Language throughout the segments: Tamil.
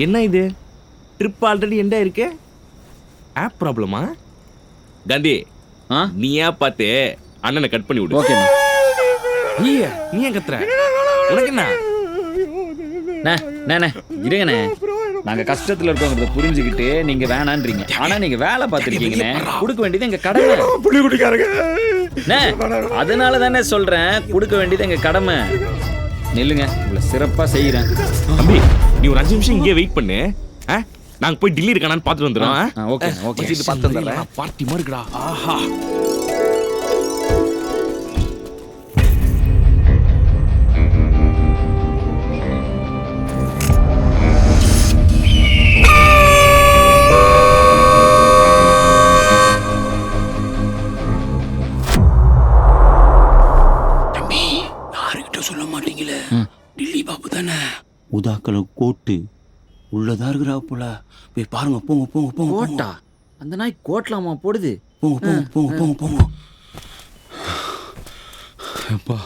என்ன இது ட்ரிப் ஆல்ரெடி எண்டா இருக்கு? ஆப் ப்ராப்ளமா? காந்தி நீ ஏன் பார்த்து அண்ணனை கட் பண்ணி விடு. ஓகே நீ ஏன் கத்துற? உனக்கு என்ன? இருங்கண்ணே, நாங்க கஷ்டத்துல இருக்கோங்கிறத புரிஞ்சுக்கிட்டு நீங்க வேணான்றீங்க. ஆனா நீங்க வேலை பார்த்துருக்கீங்கண்ணே, கொடுக்க வேண்டியது எங்க கடமை. புளி குடிக்காரங்க. அதனால தானே சொல்றேன், கொடுக்க வேண்டியது எங்க கடமை. நெல்லுங்க, உங்களை சிறப்பா செய்யறேன். தம்பி நீ ஒரு 5 நிமிஷம் இங்கே வெயிட் பண்ணு. நாங்க போய் டில்லி இருக்கானான்னு பார்த்துட்டு வந்துடுறோம். ஓகே ஓகே, பார்த்து வந்துடுறேன். பார்ட்டி மாதிரி இருக்குடா. ஆஹா, சொல்ல மாட்டீங்களே, டில்லி பாபு தானே? உதாக்கல கோட்டு உள்ளதா இருக்கிறா போல. போய் பாருங்க. போங்க போங்க போங்க. கோட்டா? அந்த நாய் கோட்லாமா போடுது? போங்க போங்க போங்க போங்க போங்க. அப்பா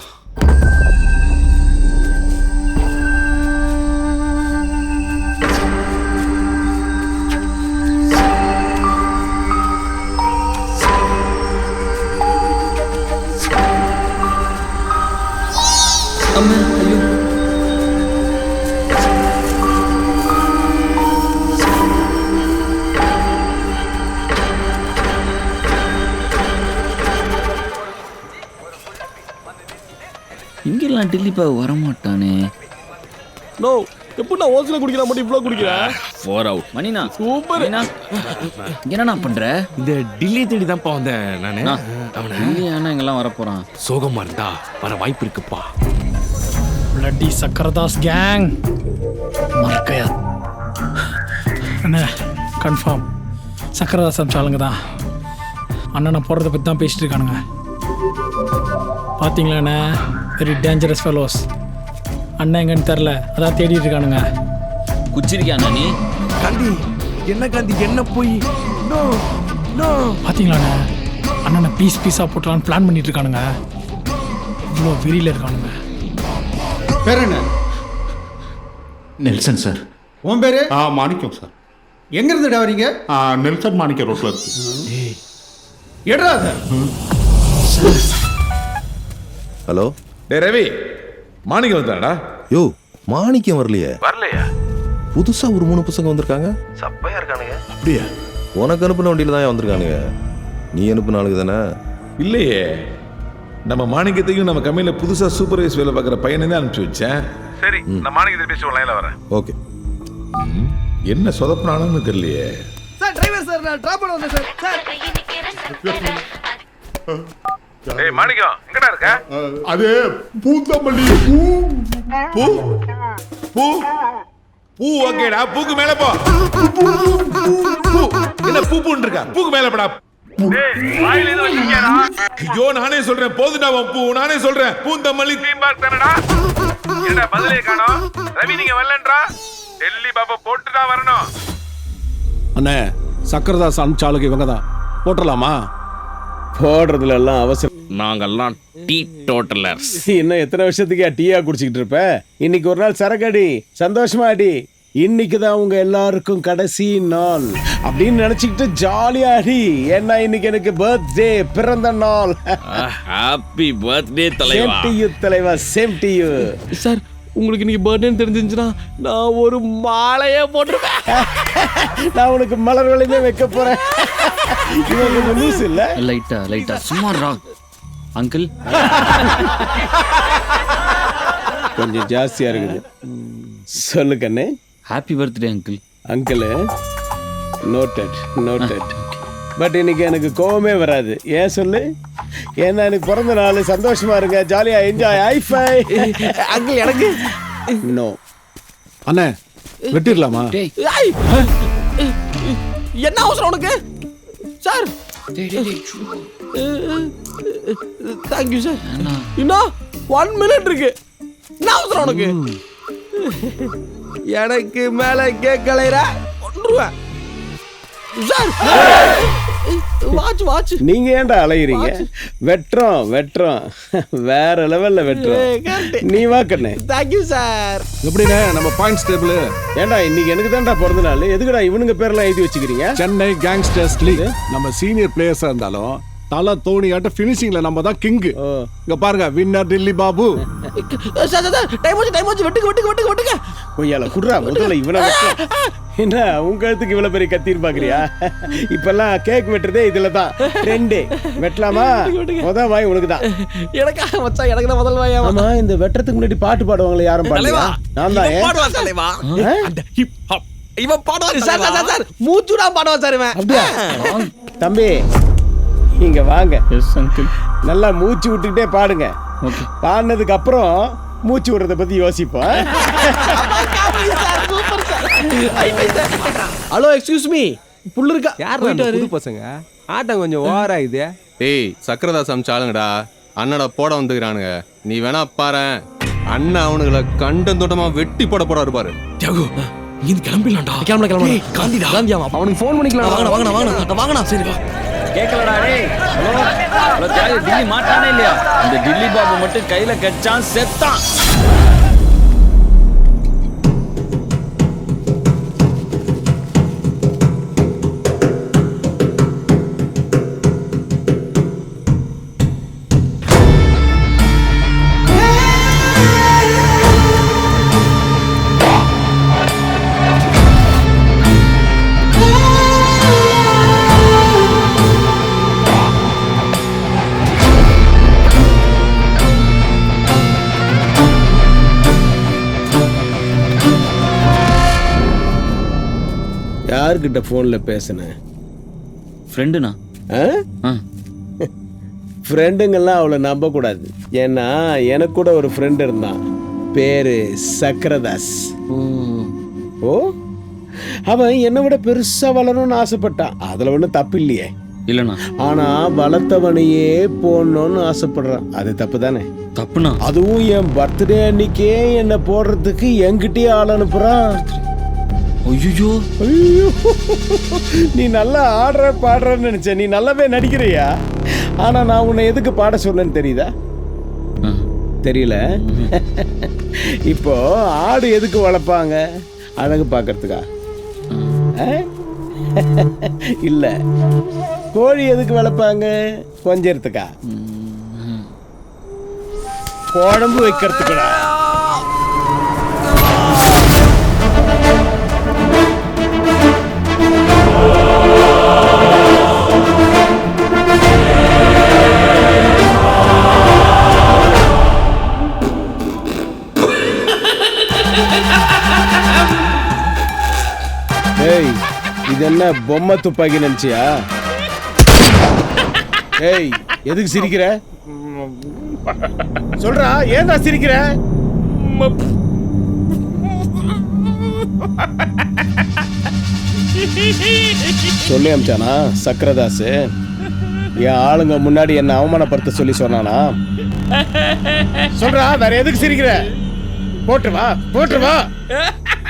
அம்மா, ஐயோ. இங்கெல்லாம் டில்லி பாபு வரமாட்டானே. நோ, எப்படி நான் ஓசல குடிக்கிற மட்டும் இவ்வளவு குடிக்கிறேன்? 4 அவுட். மணினா சூப்பர். என்னண்ணா பண்ற? இந்த டில்லி தேடி தான்ப்பா வந்தேன் நானு. அவனை இங்கெல்லாம் வரப்போறான். சோகமா இருந்தா வர வாய்ப்பு இருக்குப்பா. bloody சக்கரதாஸ் கேங் மறக்கையா அண்ணா? கன்ஃபார்ம் சக்கரதாஸ் அம்சாளுங்க தான். அண்ணனை போடுறத பற்றி தான் பேசிட்டு இருக்கானுங்க. பார்த்தீங்களா அண்ணா? Very dangerous fellows. அண்ணன் எங்கன்னு தெரில, அதான் தேடிட்டு இருக்கானுங்க. குச்சிருக்கியா நீ? காந்தி என்ன போய் நோ நோ. பார்த்தீங்களாண்ணா? அண்ணனை பீஸாக போட்டலான்னு பிளான் பண்ணிட்டு இருக்கானுங்க. இவ்வளோ வெறியில் இருக்கானுங்க. பேர் என்ன? Nelson sir. உன் பேரு? மாணிக்கம் சார். எங்க இருந்துடா வரீங்க? நெல்சன் மாணிக்க ரோட்ல இருக்கு. எடுறா சார். ஹலோ. டே ரவி, மாணிக்கம் வந்தாடா? யோ, மாணிக்கம் வரலையா? புதுசா ஒரு 3 பசங்க வந்திருக்காங்க. சப்பையா இருக்கானுங்க. அப்படியா? உனக்கு அனுப்பின வண்டியில தான் வந்திருக்கானுங்க. நீ அனுப்பின ஆளுக்கு தானே? இல்லையே, நம்ம மாணிக்கத்தையும் நம்ம கம்பெனில புதுசா சூப்பர்வைஸ் வேலை பார்க்குற பையனை தான் அனுப்பிச்சு வச்சேன். சரி, நான் மாணிக்கத்தை பேசி லைன்ல வரேன். ஓகே. என்ன சொதப்பினானு தெரியலையே. சார் டிரைவர் சார், நான் டிராப் பண்ண வந்தேன் சார். சார் ஏய் மாணிக்கம், எங்கடா இருக்க? அது பூந்தமல்லி பூ பூ பூ. ஓகேடா, பூக்கு மேல போ. என்ன பூ பூன்னு இருக்கா? பூக்கு மேல போடா. ஐயோ, நானே சொல்றேன், போதுடா உன் பூ. நானே சொல்றேன், பூந்தமல்லி தீம் பார்க் தானடா. என்னடா பதிலே காணோம்? ரவி நீங்க வரலன்றா? டெல்லி பாபா போட்டு தான் வரணும். அண்ணே, சக்கரதாஸ் அனுப்பிச்சாளுக்கு இவங்க தான். போட்டுடலாமா? போடுறதுல எல்லாம் அவசரம். நாங்கெல்லாம் டீ டோட்டலர்ஸ். இன்னும் எத்தனை வருஷத்துக்கு டீயா குடிச்சிக்கிட்டு இருப்ப? இன்னைக்கு ஒரு நாள் சரக்கடி, சந்தோஷமா அடி. இன்னைக்கு தான் உங்க எல்லாருக்கும் கடைசி நாள் அப்படின்னு நினைச்சுக்கிட்டு ஜாலியா அடி. ஏன்னா இன்னைக்கு எனக்கு பர்த்டே, பிறந்த நாள். ஹாப்பி பர்த்டே தலைவா. சேம் டு யூ தலைவா, சேம் டு யூ. சார், உங்களுக்கு இன்னைக்கு பர்த்டேன்னு தெரிஞ்சிருந்துச்சுன்னா நான் ஒரு மாலையே போட்டுருப்பேன். நான் உனக்கு மலர் வளையமே வைக்க போறேன். இவன் நியூஸ் இல்ல? லைட்டா சும்மா ராக் அங்கிள். கொஞ்சம் ஜாஸ்தியா இருக்குது. சொல்லு கண்ணே. Happy birthday uncle. Uncle noted. But இன்னைக்கு எனக்கு கோவமே வராது. ஏன் சொல்லு? ஏன்னா எனக்கு பிறந்த நாள். சந்தோஷமா இருங்க, ஜாலியா என்ஜாய். High five uncle. எனக்கு நோ. அண்ணே, வெட்டிடலாமா? என்ன அவசரம் உனக்கு? Sir thank you sir. இன்னும் 1 மினிட் இருக்கு. என்ன அவசரம் உனக்கு? எனக்கு மேல கேட்கலைரா சார். Watch watch. நீங்க ஏன்டா அலையுறீங்க? வெட்டுறோம் வெட்டுறோம், வேற லெவல்ல வெட்டுறோம். நீ வா கண்ணு. Thank you sir. எப்படிண்ணே நம்ம பாயிண்ட்ஸ் டேபிள்? ஏன்டா இன்னைக்கு எனக்கு தான்டா பிறந்த நாள், எதுக்குடா இவனுங்க பேர்லாம் எழுதி வச்சுக்கிறீங்க? Chennai gangsters league. நம்ம சீனியர் பிளேயர்ஸா இருந்தாலும் தலை தோனி ஆட்ட ஃபினிஷிங்ல நம்ம தான் கிங். இங்க பாருங்க, winner Delhi Babu. Sir time ஆச்சு வெட்டுங்க வெட்டுங்க வெட்டுங்க வெட்டுங்க. கொய்யால குடுறா முதல்ல இவனை வெட்டு. என்ன உங்க கழுத்துக்கு இவ்வளவு பெரிய கத்தின்னு பாக்குறியா? இப்பெல்லாம் கேக் வெட்டுறதே இதுல தான். ரெண்டு வெட்டலாமா? முதல் வாய் உனக்கு தான். எனக்கா மச்சான், எனக்கு தான் முதல் வாயா. ஆமா, இந்த வெட்டுறதுக்கு முன்னாடி பாட்டு பாடுவாங்களே, யாரும் பாடலையா? நான் தான். பாடுவா தலைவா. அந்த ஹிப் ஹாப் இவன் பாடுவா சார். சார் சார் மூச்சுடா பாடுவா சார் இவன். அப்படியே தம்பி இங்க வாங்க. Yes uncle. நல்லா மூச்சு விட்டுக்கிட்டே பாடுங்க. ஓகே. பாடினதுக்கு அப்புறம் மூச்சு விடுறத பத்தி யோசிப்போம். ஹலோ எக்ஸ்கியூஸ் மீ, புல்லு இருக்கா? யார் புது பசங்க? ஆட்டம் கொஞ்சம் ஓவரா இது. ஏய் சக்கரதாஸ் அமிச்சாளுங்கடா, அண்ணடா போட வந்துக்கிறானுங்க. நீ வேணா பாரு, அண்ணன் அவனுங்களை கண்டந்தோட்டமா வெட்டி போட போறாரு பாரு. தியாகு இங்க கிளம்பிடலாம்டா. கிளம்பலாம் காந்திடா. அவனுக்கு ஃபோன் பண்ணிக்கலாம். வாங்கண்ணா சரி வா. கேட்கலடா டேய். ஹலோ ஹலோ தியாகு, டில்லி மாட்டானே இல்லையா? இந்த டில்லி பாபு மட்டும் கையில கச்சான் செத்தான். யார்கிட்ட போன்ல பேசுனேன்? ஃப்ரெண்டுண்ணா. ஃப்ரெண்டுங்கெல்லாம் அவளை நம்ப கூடாது. ஏன்னா எனக்கு கூட ஒரு ஃப்ரெண்ட் இருந்தான், பேரு சக்கரதாஸ். ஓ, அவன் என்னை விட பெருசா வளரணும்னு ஆசைப்பட்டான். அதுல ஒன்றும் தப்பு இல்லையே. இல்லண்ணா. ஆனா வளர்த்தவனையே போடணும்னு ஆசைப்படுறான். அது தப்பு தானே? தப்புண்ணா. அதுவும் என் பர்த்டே அன்னைக்கே என்னை போடுறதுக்கு என்கிட்டயே ஆள் அனுப்புறான். ஐயோ, நீ நல்லா ஆடுற பாடுறன்னு நினைச்ச. நீ நல்லாவே நடிக்கிறியா? ஆனா நான் உன்னை எதுக்கு பாட சொன்னேன்னு தெரியுதா? தெரியல. இப்போ ஆடு எதுக்கு வளர்ப்பாங்க? அழகு பார்க்கறதுக்கா? இல்ல. கோழி எதுக்கு வளர்ப்பாங்க? கொஞ்சறதுக்கா? குழம்பு வைக்கிறதுக்குடா. ஏய், இது என்ன பொம்மை துப்பாக்கி நினைச்சியா? ஏய், எதுக்கு சிரிக்கிற? சொல்றா, ஏன்டா சிரிக்கிற? சொல்லி அமிச்சானா சக்கரதாஸ்? என் ஆளுங்க முன்னாடி என்ன அவமானப்படுத்த சொல்லி சொன்னானா? சொல்றா, வேற எதுக்கு சிரிக்கிற? போட்டு வா, போட்டு வா.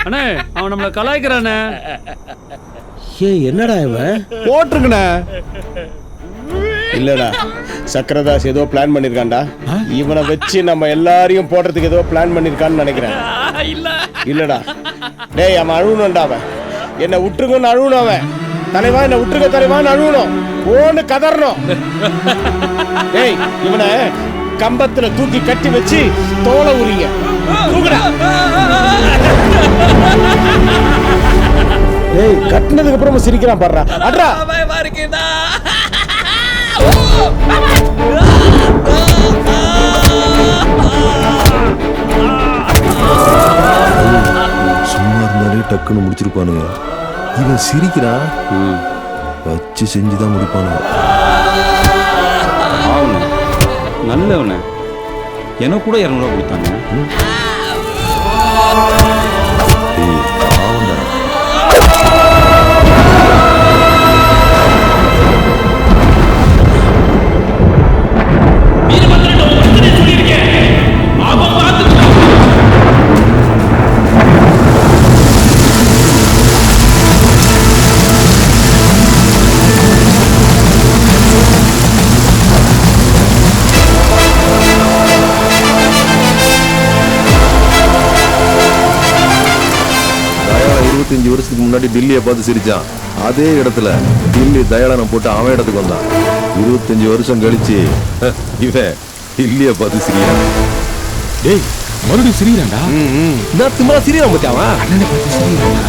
அண்ணே, அவன் நம்மள கலாய்க்கிறானே. ஏய், என்னடா இவன்? போட்டுருங்கண்ணே. இல்லடா, சக்கரதாஸ் ஏதோ பிளான் பண்ணிருக்கான்டா. இவனை வச்சு நம்ம எல்லாரையும் போடுறதுக்கு ஏதோ பிளான் பண்ணிருக்கான்னு நினைக்கிறேன். இல்லடா டேய், அவன் அழுவணும்டா. அவன் என்ன விட்டுருங்கன்னு அழுவணும். அவன் தலைவா என்ன விட்டுருங்க தலைவான்னு அழுவணும். ஓன்னு கதறணும். டேய், இவனை கம்பத்துல தூக்கி கட்டி வச்சு தோலை உரிங்க. டேய், கட்டினதுக்கு அப்புறம் சிரிக்கிறான் பாடுறா. அட்ரா சும்மா இருந்தாலே டக்குன்னு முடிச்சிருப்பானுங்க. இவன் சிரிக்கிறான், வச்சு செஞ்சுதான் முடிப்பானுங்க. நல்லவன எனக்கு கூட 200 ரூபா கொடுத்தாங்க. 25 வருஷத்துக்கு முன்னாடி டில்லியை பார்த்து சிரிச்சான். அதே இடத்துல டில்லி தயாளனம் போட்டு அவன் இடத்துக்கு வந்தான். 25 வருஷம் கழிச்சு இவன் டில்லியை பார்த்து சிரிக்கிறான். டேய் மறுபடியும் சிரிக்கிறான்டா. நான் திமிரா சிரியா மச்சான். அண்ணனை பார்த்து சிரிக்கிறான்டா.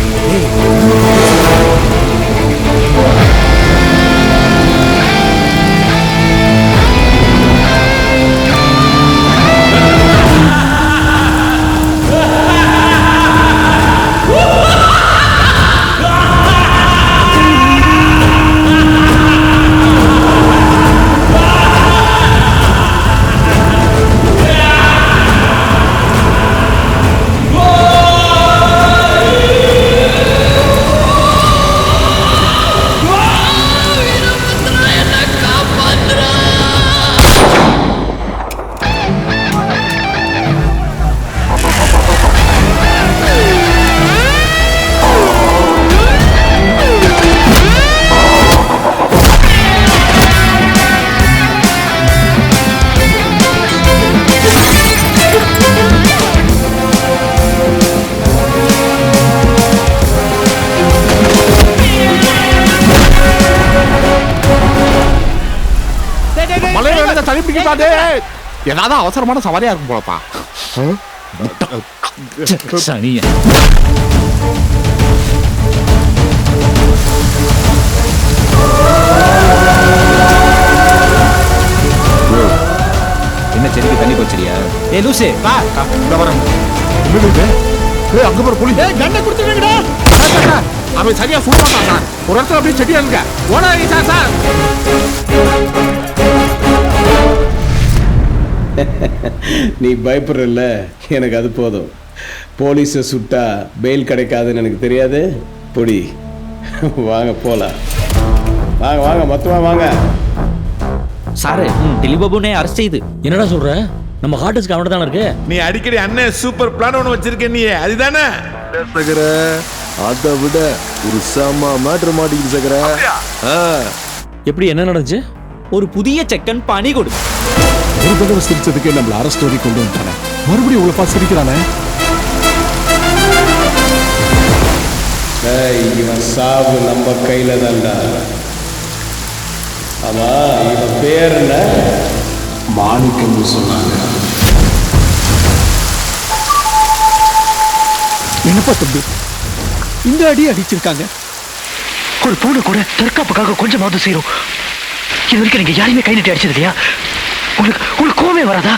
ஏதாவது அவசரமான சவாரியா இருக்கும் போலப்பா. சனிய என்ன செடிக்கு தண்ணி போச்சிரியா? ஏ லூசு வா வரேன். அங்க போற புலி கண்ணை கொடுத்துருங்கடா. அவன் சரியா சுட மாட்டான். ஒரு இடத்துல அப்படியே செடியா இருக்க ஓடாதீங்க சார். சார் நீ பயப்படுறல்ல, எனக்கு அது போதும். போலீஸை சுட்டா பெயில் கிடைக்காதுன்னு எனக்கு தெரியாது. பொடி வாங்க போலாம். வாங்க வாங்க மொத்தமா வாங்க. சாரு டில்லி பாபுனே அரெஸ்ட் செய்து. என்னடா சொல்ற? நம்ம ஹார்டஸ்க்கு அவன தான இருக்கு. நீ அடிக்கடி அண்ணன் சூப்பர் பிளான் ஒன்று வச்சிருக்க நீ, அதுதானே? சகர அதை விட ஒரு செம்ம மேட்ரு மாட்டிக்கிட்டு சகர. எப்படி என்ன நடந்துச்சு? ஒரு புதிய செக்கன் பணி கொடு. ஒரு தடவை சிரிச்சதுக்கே நம்மள அரெஸ்ட் வரைக்கும் கொண்டு வந்துட்டானே. மறுபடியும் இவ்வளவு பார்த்து சிரிக்கிறானே. இவன் சாவு நம்ம கையில தான்டா. ஆமா, இவன் பேர் என்ன? மாணிக்கம் சொன்னாங்க. என்னப்பா தம்பி இந்த அடி அடிச்சிருக்காங்க? ஒரு பூனை கூட தற்காப்புக்காக கொஞ்சமாவது செய்யும். இது வரைக்கும் நீங்க யாரையுமே கை நீட்டி அடிச்சது இல்லையா? உங்களுக்கு கோவமே வராதா?